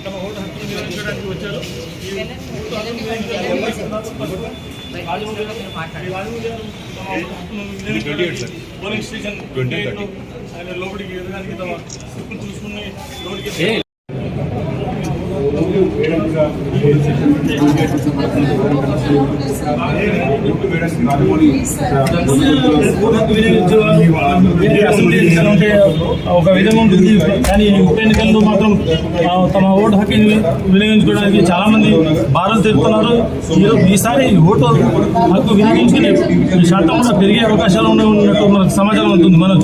తమ ఓటు హక్కును వినియోగించడానికి వచ్చారు. పోలింగ్ స్టేషన్ ఆయన లోపలికి ఎదగడానికి తమ స్లిప్పులు చూసుకుని లోపలికి ఒక విధంగా ఉంటుంది. కానీ ఉప ఎన్నికల్లో మాత్రం తమ ఓటు హక్కుని వినియోగించుకోవడానికి చాలా మంది భారం తెలుపుతున్నారు. ఈసారి ఓటు హక్కు వినియోగించుకునే శాతం కూడా పెరిగే అవకాశాలు ఉన్నట్టు మనకు సమాచారం ఉంటుంది. మనం